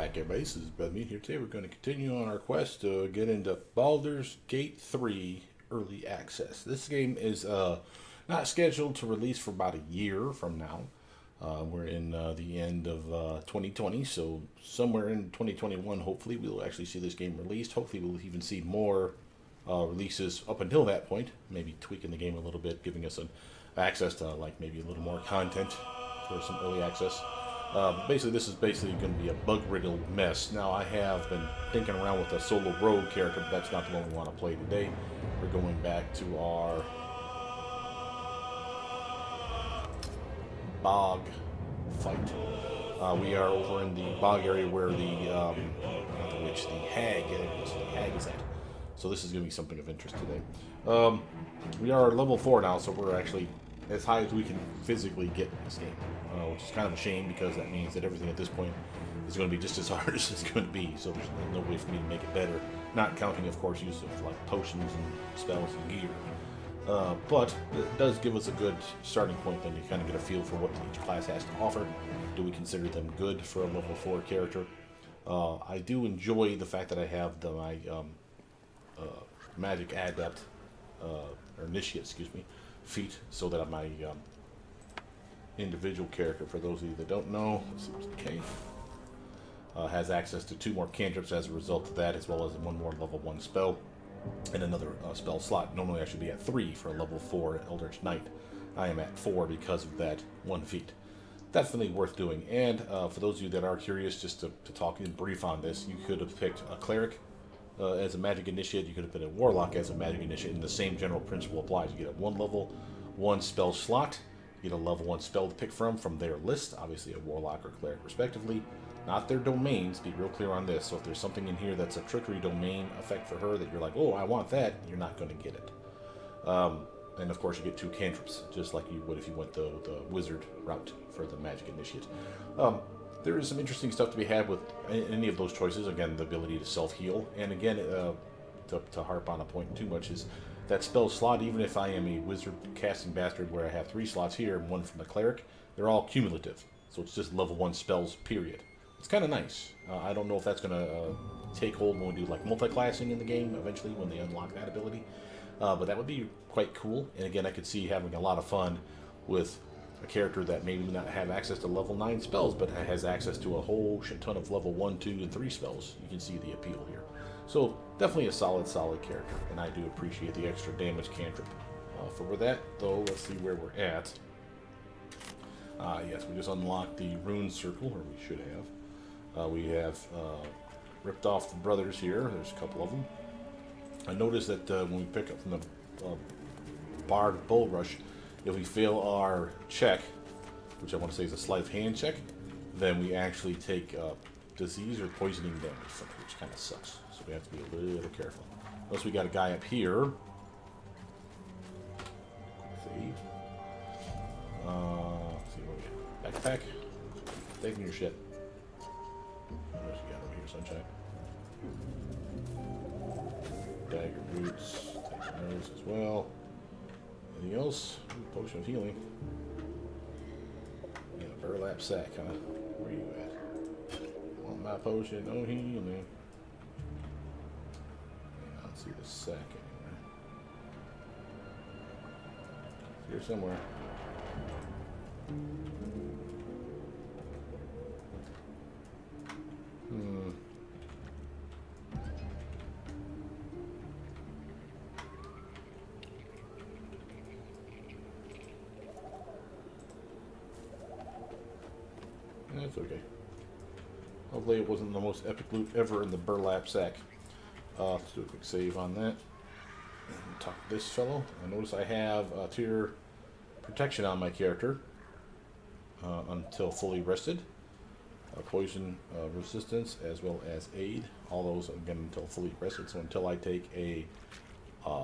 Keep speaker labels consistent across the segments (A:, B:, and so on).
A: back, everybody. This is Brothermutant here. Today we're going to continue on our quest to get into Baldur's Gate 3 Early Access. This game is not scheduled to release for about a year from now. We're in the end of 2020, so somewhere in 2021, hopefully, we'll actually see this game released. Hopefully, we'll even see more releases up until that point, maybe tweaking the game a little bit, giving us access to like maybe a little more content for some early access. Basically, this is basically going to be a bug-riddled mess. Now, I have been thinking around with a solo rogue character, but that's not the one we want to play today. We're going back to our bog fight. We are over in the bog area where not the witch, the hag is at. So this is going to be something of interest today. We are level 4 now, so we're actually as high as we can physically get in this game, which is kind of a shame because that means that everything at this point is going to be just as hard as it's going to be, so there's no way for me to make it better, not counting, of course, use of like potions and spells and gear. But it does give us a good starting point then to kind of get a feel for what each class has to offer. Do we consider them good for a level 4 character? I do enjoy the fact that I have my magic adept, or initiate, excuse me, feat, so that my individual character, for those of you that don't know, let's see what's the K, has access to 2 more cantrips as a result of that, as well as 1 more level 1 spell and another spell slot. Normally I should be at 3 for a level 4 Eldritch Knight. I am at 4 because of that 1 feat. Definitely worth doing. And for those of you that are curious, just to talk in brief on this, you could have picked a cleric as a magic initiate. You could have picked a warlock as a magic initiate, and the same general principle applies. You get a 1 level 1 spell slot, you get a level 1 spell to pick from their list, obviously a warlock or cleric respectively. Not their domains, be real clear on this. So if there's something in here that's a trickery domain effect for her that you're like, oh, I want that, you're not going to get it. And of course you get 2 cantrips, just like you would if you went the wizard route for the magic initiate. There is some interesting stuff to be had with any of those choices. Again, the ability to self-heal. And again, to harp on a point too much, is that spell slot, even if I am a wizard casting bastard where I have 3 slots here and 1 from the cleric, they're all cumulative. So it's just level 1 spells, period. It's kind of nice. I don't know if that's going to take hold when we do like multi-classing in the game eventually when they unlock that ability. But that would be quite cool. And again, I could see having a lot of fun with a character that maybe not have access to level 9 spells, but has access to a whole shit ton of level 1, 2, and 3 spells. You can see the appeal here. So definitely a solid character, and I do appreciate the extra damage cantrip. For that, though, let's see where we're at. Yes, we just unlocked the rune circle, or we should have. We have ripped off the brothers here. There's a couple of them. I noticed that when we pick up from the Bard Bull Rush, if we fail our check, which I want to say is a sleight of hand check, then we actually take disease or poisoning damage from it, which kind of sucks. So we have to be a little careful. Unless we got a guy up here. Save. Let's see what we got. Backpack. Taking your shit. What else you got over here, sunshine? Dagger boots. Take those as well. Anything else? Ooh, potion of healing. And a burlap sack, huh? Where you at? Want my potion? No healing. I don't see the sack anywhere. It's here somewhere. That's okay. Hopefully it wasn't the most epic loot ever in the burlap sack. Let's do a quick save on that. And talk to this fellow. I notice I have tier protection on my character until fully rested. Poison resistance as well as aid. All those again until fully rested. So until I take a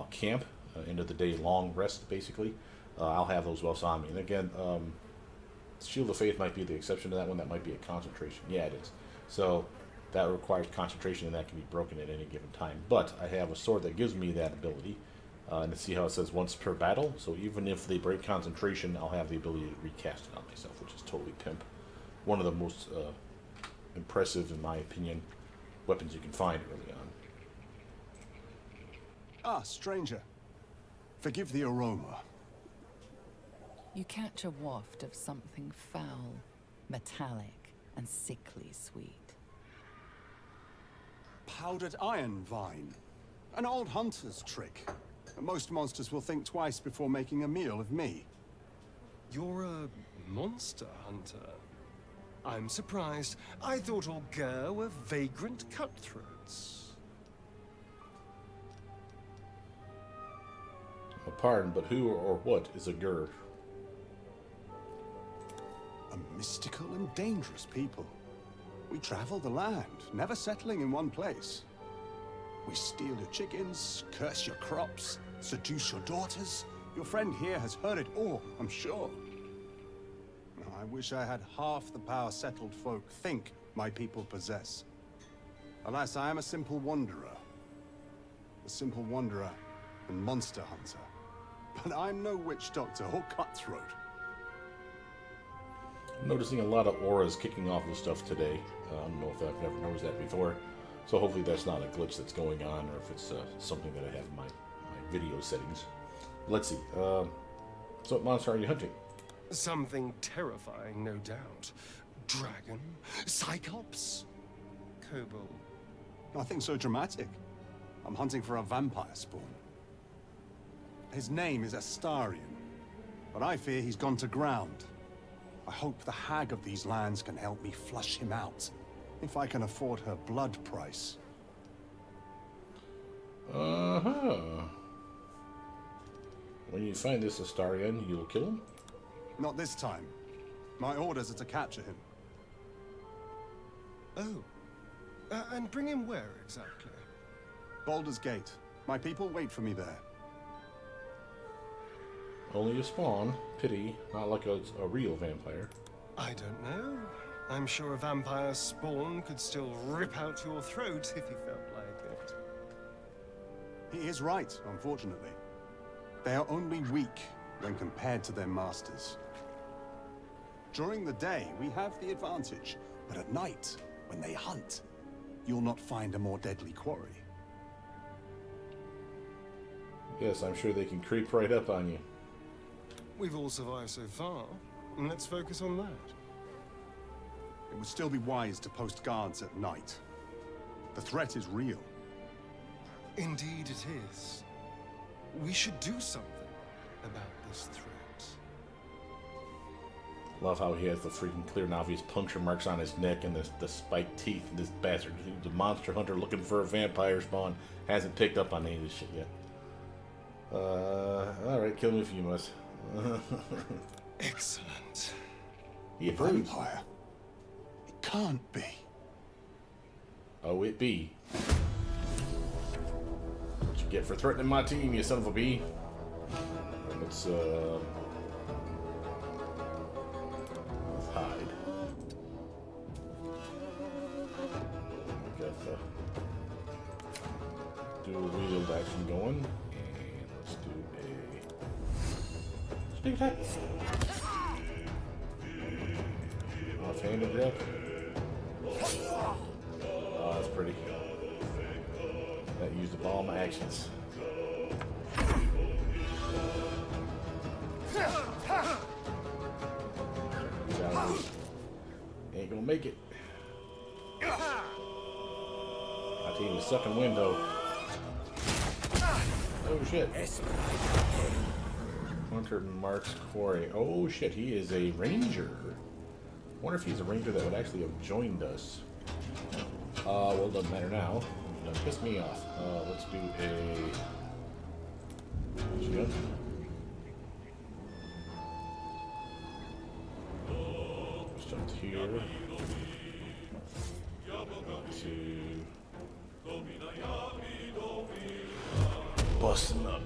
A: camp, end of the day long rest basically, I'll have those buffs on me. And again, Shield of Faith might be the exception to that one. That might be a concentration. Yeah, it is. So that requires concentration, and that can be broken at any given time. But I have a sword that gives me that ability. And see how it says once per battle. So even if they break concentration, I'll have the ability to recast it on myself, which is totally pimp. One of the most impressive, in my opinion, weapons you can find early on.
B: Ah, stranger. Forgive the aroma.
C: You catch a waft of something foul, metallic, and sickly sweet.
B: Powdered iron vine. An old hunter's trick. Most monsters will think twice before making a meal of me.
D: You're a monster hunter. I'm surprised. I thought all Gur were vagrant cutthroats.
A: Pardon, but who or what is a Gur?
B: A mystical and dangerous people. We travel the land, never settling in one place. We steal your chickens, curse your crops, seduce your daughters. Your friend here has heard it all, I'm sure. I wish I had half the power settled folk think my people possess. Alas, I am a simple wanderer. A simple wanderer and monster hunter. But I'm no witch doctor or cutthroat.
A: I'm noticing a lot of auras kicking off with stuff today. I don't know if I've ever noticed that before. So hopefully that's not a glitch that's going on, or if it's something that I have in my video settings. Let's see. So what monster are you hunting?
D: Something terrifying, no doubt. Dragon? Cyclops? Kobold?
B: Nothing so dramatic. I'm hunting for a vampire spawn. His name is Astarion, but I fear he's gone to ground. I hope the hag of these lands can help me flush him out, if I can afford her blood price.
A: Uh-huh. When you find this Astarion, you'll kill him?
B: Not this time. My orders are to capture him.
D: Oh. And bring him where, exactly?
B: Baldur's Gate. My people wait for me there.
A: Only a spawn. Pity. Not like a real vampire.
D: I don't know. I'm sure a vampire spawn could still rip out your throat if he felt like it.
B: He is right, unfortunately. They are only weak when compared to their masters. During the day, we have the advantage, but at night, when they hunt, you'll not find a more deadly quarry.
A: Yes, I'm sure they can creep right up on you.
D: We've all survived so far, and let's focus on that.
B: It would still be wise to post guards at night. The threat is real.
D: Indeed it is. We should do something about this threat.
A: Love how he has the freaking clear and obvious puncture marks on his neck and the spiked teeth. And this bastard, the monster hunter looking for a vampire spawn, hasn't picked up on any of this shit yet. Alright, kill me if you must.
D: Excellent.
A: He approves.
B: Vampire? It can't be.
A: Oh, it be. What you get for threatening my team, you son of a bee? Let's hide. Got the dual wield action going. And let's do a sneak attack. Offhanded grab. Oh, that's pretty. That used up all my actions. Ain't gonna make it. My team is sucking wind though. Oh shit. Hunter marks quarry. Oh shit, he is a ranger. Wonder if he's a ranger that would actually have joined us. Well, it doesn't matter now. It pissed me off. Let's do a shotgun. Let's jump to here. Busting up.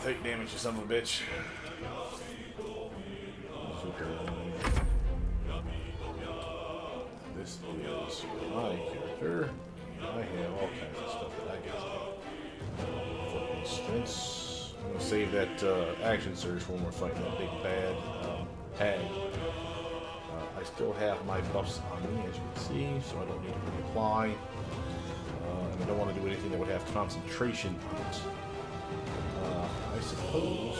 A: Take damage, you son of a bitch. This is my character. I have all kinds of stuff that I can do. For instance, I'm going to save that action surge when we're fighting that big bad hag. still have my buffs on me, as you can see, so I don't need to reapply. And I don't want to do anything that would have concentration on it. I suppose...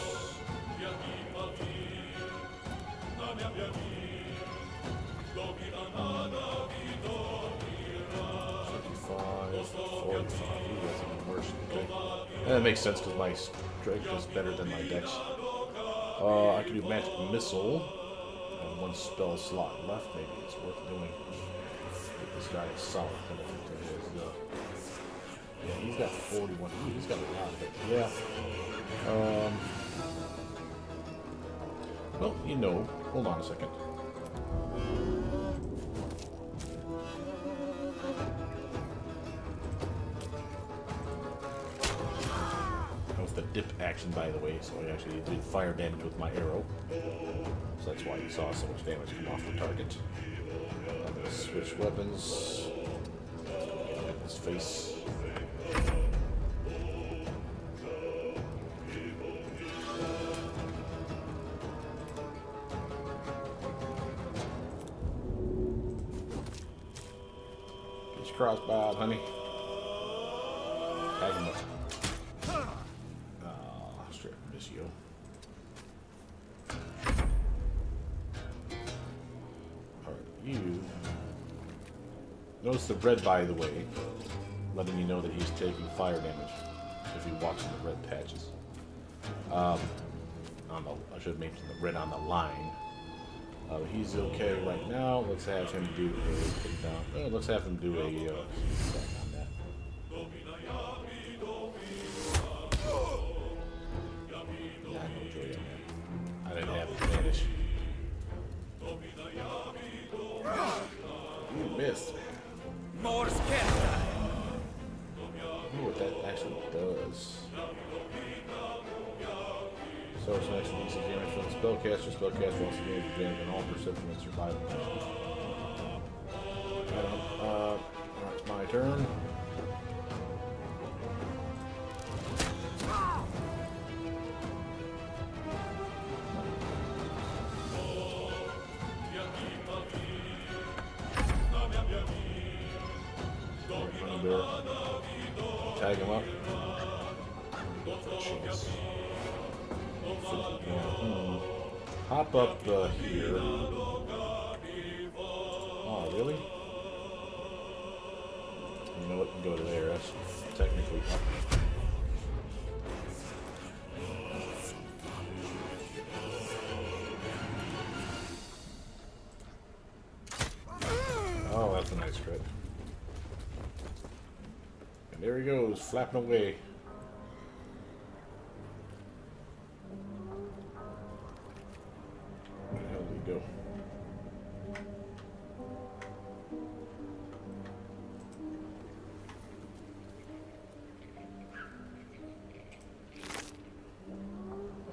A: 45, 45. Ooh, that's even worse. Okay. And that makes sense because my strength is better than my dex. I can do magic missile. And one spell slot left. Maybe it's worth doing. Get this guy a solid penalty to his. Yeah, he's got 41. Ooh, he's got a lot of it. Yeah. Well, you know. Hold on a second. The dip action, by the way, so I actually did fire damage with my arrow. So that's why you saw so much damage come off the target. I'm going to switch weapons. Get in his face. Get your crossbow, honey. Tag him up. Notice the red, by the way, letting you know that he's taking fire damage if he walks in the red patches. I should have made the red on the line. He's okay right now. Let's have him do a put down. Let's have him do a on that. Yeah, no joy on that. I didn't have advantage. You missed.
E: More scared.
A: What that actually does. So it's an extra DC damage from the spellcaster. Spellcaster also gains advantage on all perception and survival checks. That's my turn. Tag him up. Chance. Hop up here. Oh, really? You know what? Go to there. That's technically up. Oh, that's a nice crit. There he goes, flapping away. Where the hell did he go?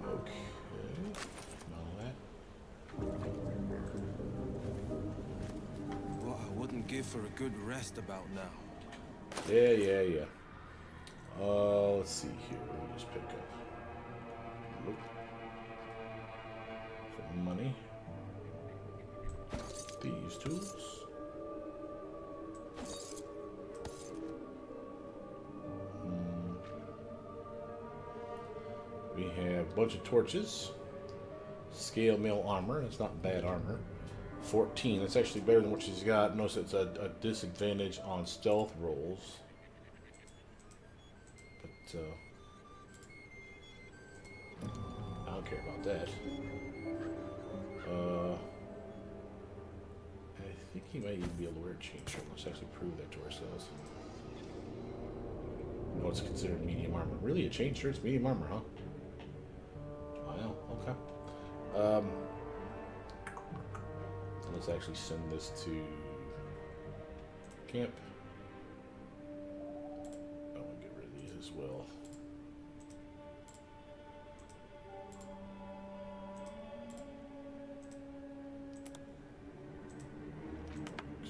A: Okay. All that.
E: What I wouldn't give for a good rest about now.
A: Yeah. Let's see here. Let me just pick up. Nope. Some money. These tools. We have a bunch of torches. Scale mail armor. That's not bad armor. 14. That's actually better than what she's got. Notice it's a disadvantage on stealth rolls. But I don't care about that. I think he might even be able to wear a chain shirt. Let's actually prove that to ourselves. No, it's considered medium armor. Really, a chain shirt's medium armor, huh? Wow. Okay. Let's actually send this to camp. I want to get rid of these as well.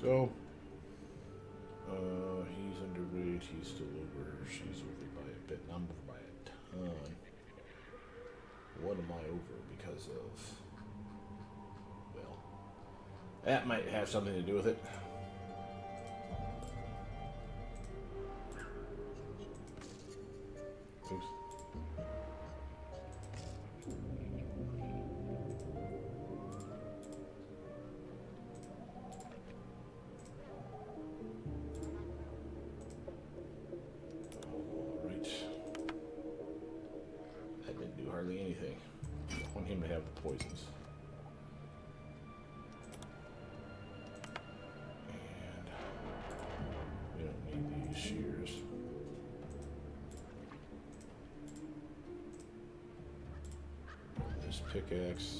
A: So, he's underrated, he's still over, she's over by a bit, and I'm over by a ton. What am I over because of? Well, That might have something to do with it. Oops. Alright. That didn't do hardly anything. I want him to have the poisons. We don't need these shears. This pickaxe,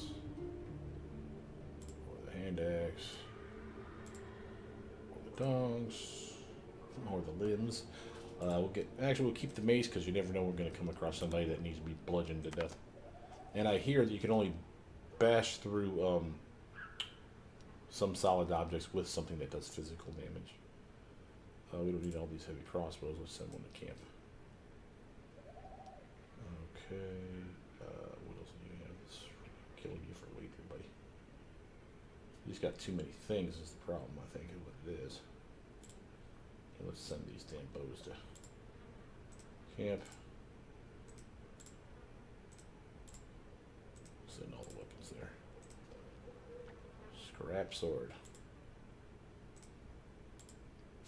A: or the hand axe, or the tongs, or the limbs. We'll keep the mace because you never know we're going to come across somebody that needs to be bludgeoned to death. And I hear that you can only bash through some solid objects with something that does physical damage. We don't need all these heavy crossbows. Let's send one to camp. Okay. What else do you have that's killing you for weight here, buddy? You just got too many things is the problem, I think, is what it is. Okay, let's send these damn bows to camp. Send all the weapons there. Scrap sword.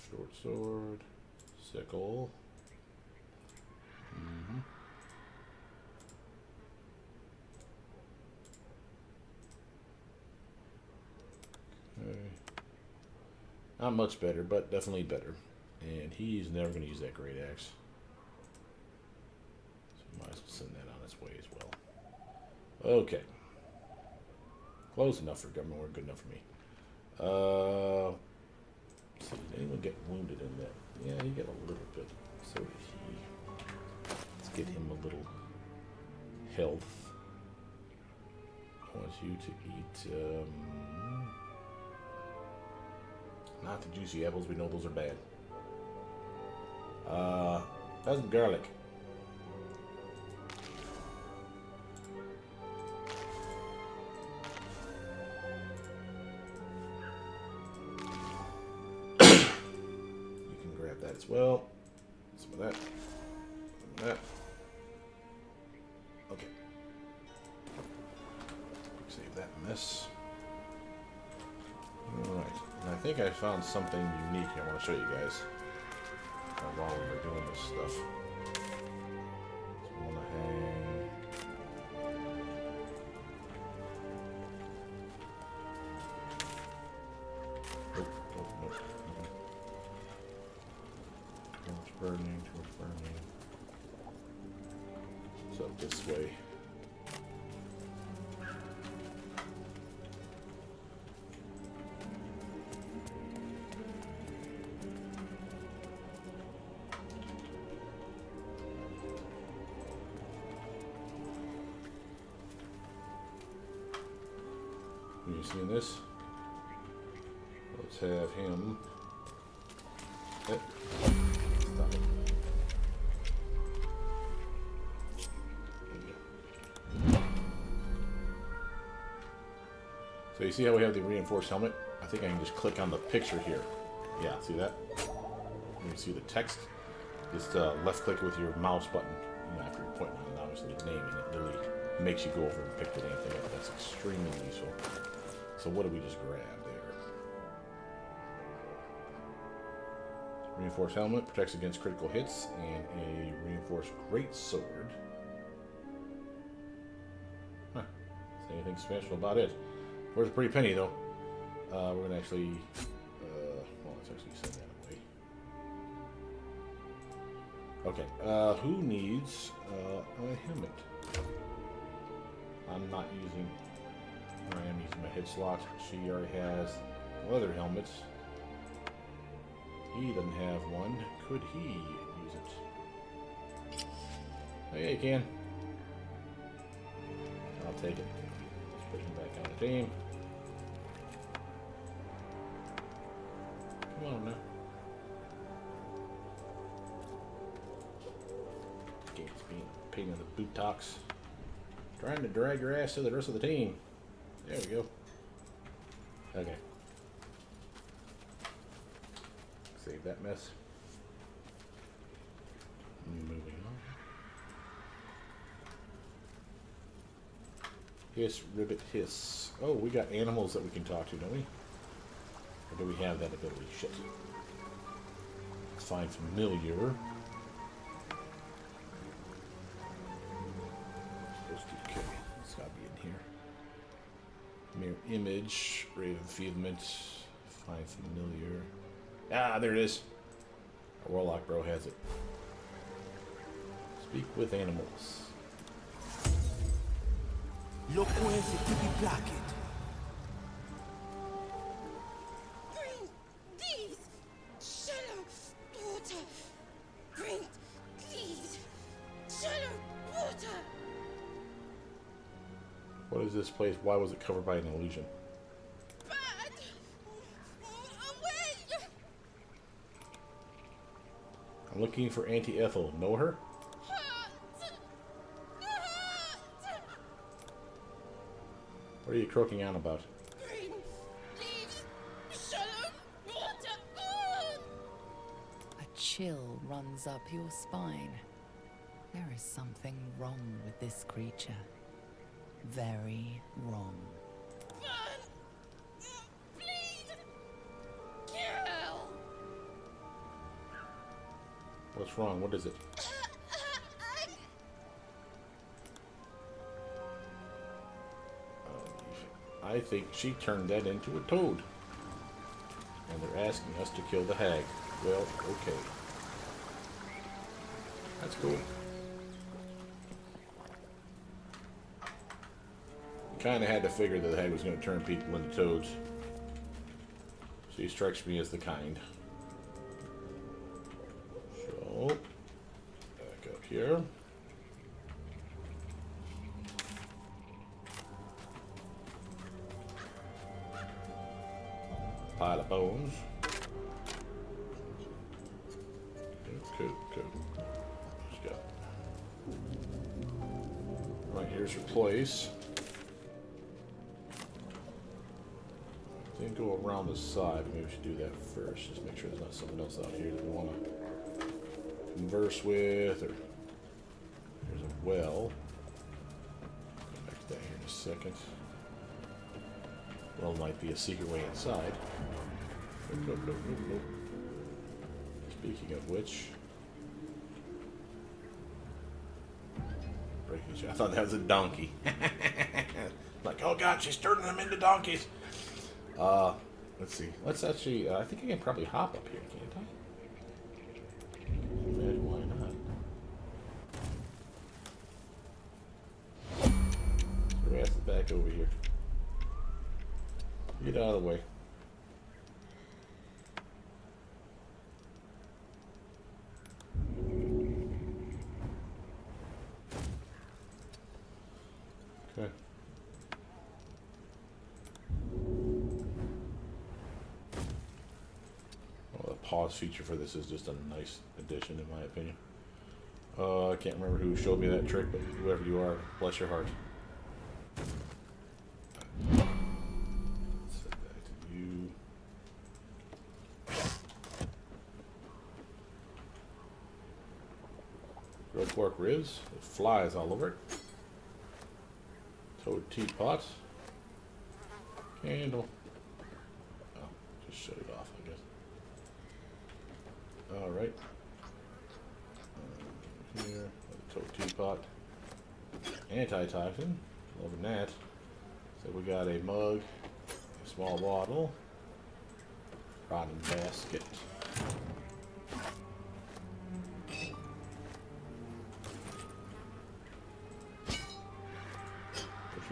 A: Short sword, sickle. Okay. Not much better, but definitely better. And he's never going to use that great axe. So might as well send that on its way as well. Okay. Close enough for government work, good enough for me. So did anyone get wounded in that? Yeah, he got a little bit. So did he. Let's get him a little health. I want you to eat, not the juicy apples, we know those are bad. That's garlic. As well. Some of that. Some of that. Okay. Save that mess. Alright. And I think I found something unique here I want to show you guys while we were doing this stuff. So I want to hang. Burning, too much burning. So this way. You seeing this? Let's have him. Stop it. So you see how we have the reinforced helmet? I think I can just click on the picture here. Yeah, see that? You can see the text. Just left click with your mouse button. You know, after you're pointing on it, obviously the name, and it literally makes you go over and pick the damn thing up. That's extremely useful. So what did we just grab there? Reinforced helmet protects against critical hits, and a reinforced greatsword. Huh. Say anything special about it? Where's a pretty penny though? We're gonna actually, well, let's actually send that away. Okay. Who needs a helmet? I'm not using. I am using my head slot. She already has leather helmets. He doesn't have one. Could he use it? Oh, yeah, he can. I'll take it. Let's put him back on the team. Come on now. Game's being a pain in the buttocks. Trying to drag your ass to the rest of the team. There we go. Okay. Save that mess. Moving on. Hiss, ribbit, hiss. Oh, we got animals that we can talk to, don't we? Or do we have that ability? Shit. Let's find familiar. Okay, it's gotta be in here. Mirror image, rate of enfeeblement, find familiar. Ah, there it is. Our warlock bro has it. Speak with animals.
F: Lo puedes tipi placket.
G: Bring these shallow water. Bring these shallow water.
A: What is this place? Why was it covered by an illusion?
G: Bad. Away.
A: I'm looking for Auntie Ethel. Know her? What are you croaking on about?
G: Bring these shallow water.
C: A chill runs up your spine. There is something wrong with this creature. Very wrong.
G: Burn. Bleed. Kill.
A: What's wrong? What is it? I think she turned that into a toad. And they're asking us to kill the hag. Well, okay. That's cool. Kind of had to figure that the hag was going to turn people into toads. She strikes me as the kind. So, back up here. Pile of bones. Good. Let's go. Right, here's her place. Then go around the side. Maybe we should do that first. Just make sure there's not someone else out here that we want to converse with. Or there's a well. Go back to that here in a second. Well, might be a secret way inside. Nope. Speaking of which, I thought that was a donkey. Like, oh god, she's turning them into donkeys. Let's see. Let's actually. I think I can probably hop up here, can't I? Man, why not? Your ass is back over here. Get out of the way. Okay. Well, the pause feature for this is just a nice addition, in my opinion. I can't remember who showed me that trick, but whoever you are, bless your heart. Grilled pork ribs with flies all over it. Toad teapot. Candle. Oh, just shut it off, I guess. Alright. Here, toad teapot. Antitoxin. Loving that. So we got a mug, a small bottle, rotten basket.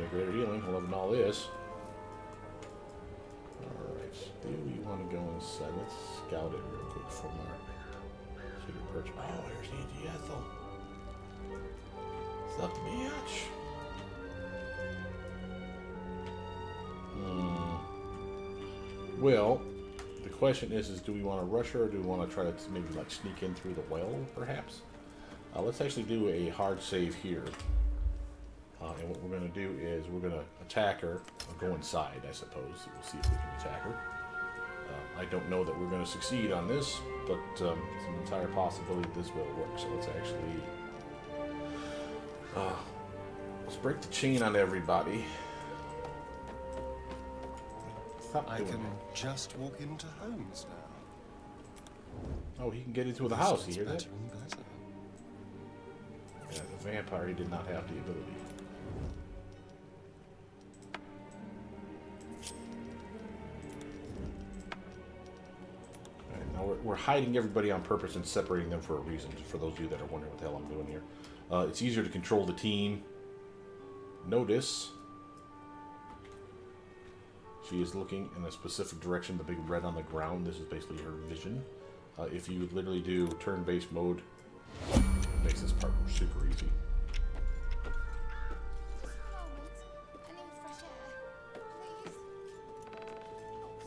A: Greater healing, loving all this. Alright, do we want to go inside? Let's scout it real quick from our secret perch. Oh, there's Auntie Ethel. What's up, bitch? Well, the question is do we want to rush her or do we want to try to maybe like sneak in through the well, perhaps? Let's actually do a hard save here. And what we're going to do is we're going to attack her, or go inside, I suppose. We'll see if we can attack her. I don't know that we're going to succeed on this, but it's an entire possibility this will work. So let's actually let's break the chain on everybody. Stop
D: I
A: doing
D: can
A: that.
D: just walk into homes now.
A: Oh, he can get into the house. You hear that?
D: Better and better.
A: Yeah, the vampire, he did not have the ability. Alright, now we're hiding everybody on purpose and separating them for a reason, for those of you that are wondering what the hell I'm doing here. It's easier to control the team. Notice she is looking in a specific direction, the big red on the ground. This is basically her vision. If you literally do turn-based mode, it makes this part super easy.
G: I need fresh air. Please.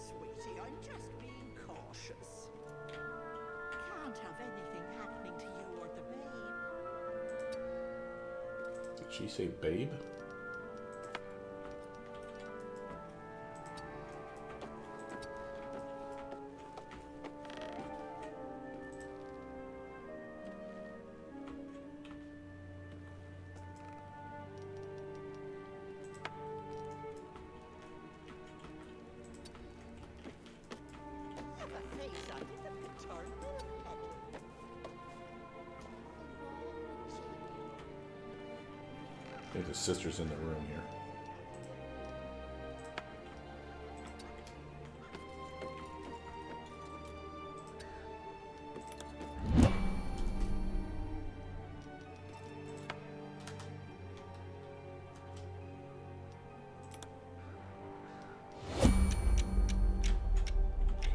H: Sweetie, I'm just being cautious. Can't have anything happening to you or the babe.
A: Did she say babe?
H: Have a face on it, a paternal penny.
A: I think the sister's in the room here.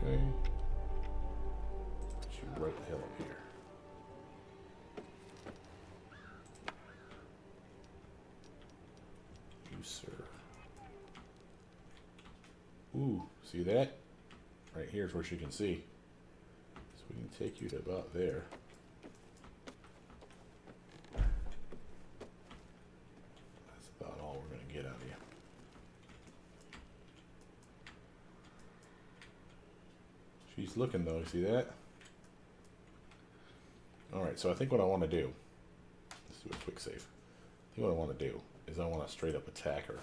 A: Okay. Put you right the hell up here. You, sir. Ooh, see that? Right here's where she can see. So we can take you to about there. That's about all we're gonna get out of you. She's looking though, see that? Alright, so I think what I want to do, let's do a quick save. I think what I want to do is I want to straight up attack her.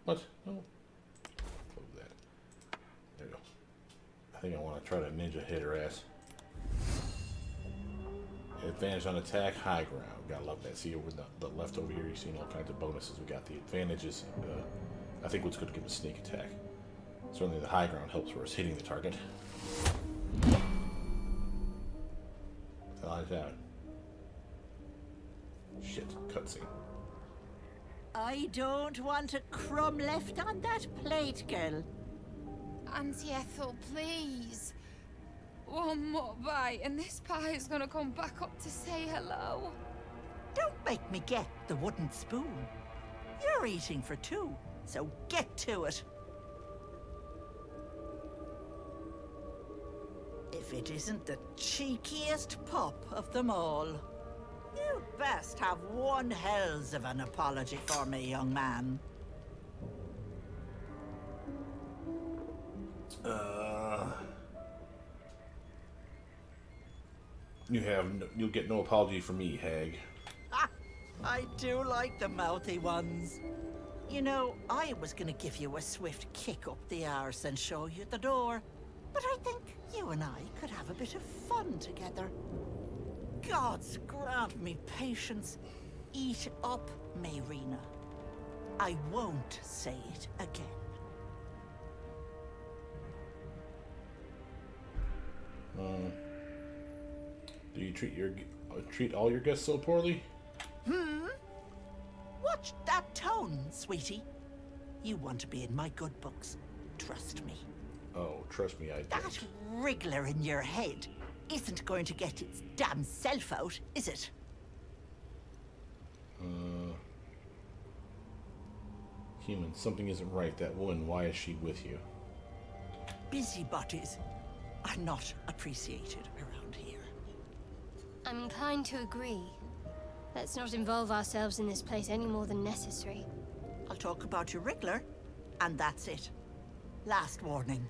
A: What? No. Close that. There we go. I think I want to try to ninja hit her ass. Advantage on attack, high ground. Gotta love that. See over the left over here, you've seen all kinds of bonuses. We got the advantages. I think what's good to give a sneak attack. Certainly the high ground helps for us hitting the target. Eyes out. Shit, cutscene.
H: I don't want a crumb left on that plate, girl.
G: Auntie Ethel, please. One more bite and this pie is gonna come back up to say hello.
H: Don't make me get the wooden spoon. You're eating for two, so get to it. If it isn't the cheekiest pup of them all. You best have one hells of an apology for me, young man.
A: You'll get no apology from me, hag.
H: Ha! I do like the mouthy ones. You know, I was gonna give you a swift kick up the arse and show you the door. But I think you and I could have a bit of fun together. Gods grant me patience. Eat up, Mayrina. I won't say it again.
A: Do you treat all your guests so poorly?
H: Watch that tone, sweetie. You want to be in my good books. Trust me.
A: Oh, trust me, I
H: That
A: don't.
H: wriggler in your head isn't going to get its damn self out, is it?
A: Human, something isn't right. That woman, why is she with you?
H: Busybodies are not appreciated around here.
I: I'm inclined to agree. Let's not involve ourselves in this place any more than necessary.
H: I'll talk about your wriggler, and that's it. Last warning.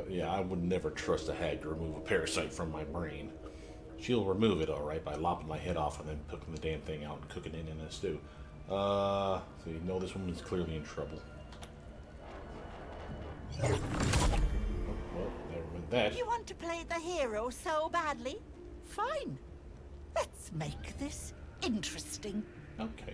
A: Yeah, I would never trust a hag to remove a parasite from my brain. She'll remove it, alright, by lopping my head off and then cooking the damn thing out and cooking it in a stew. So you know this woman is clearly in trouble. Oh, well, there went that.
H: You want to play the hero so badly? Fine. Let's make this interesting.
A: Okay.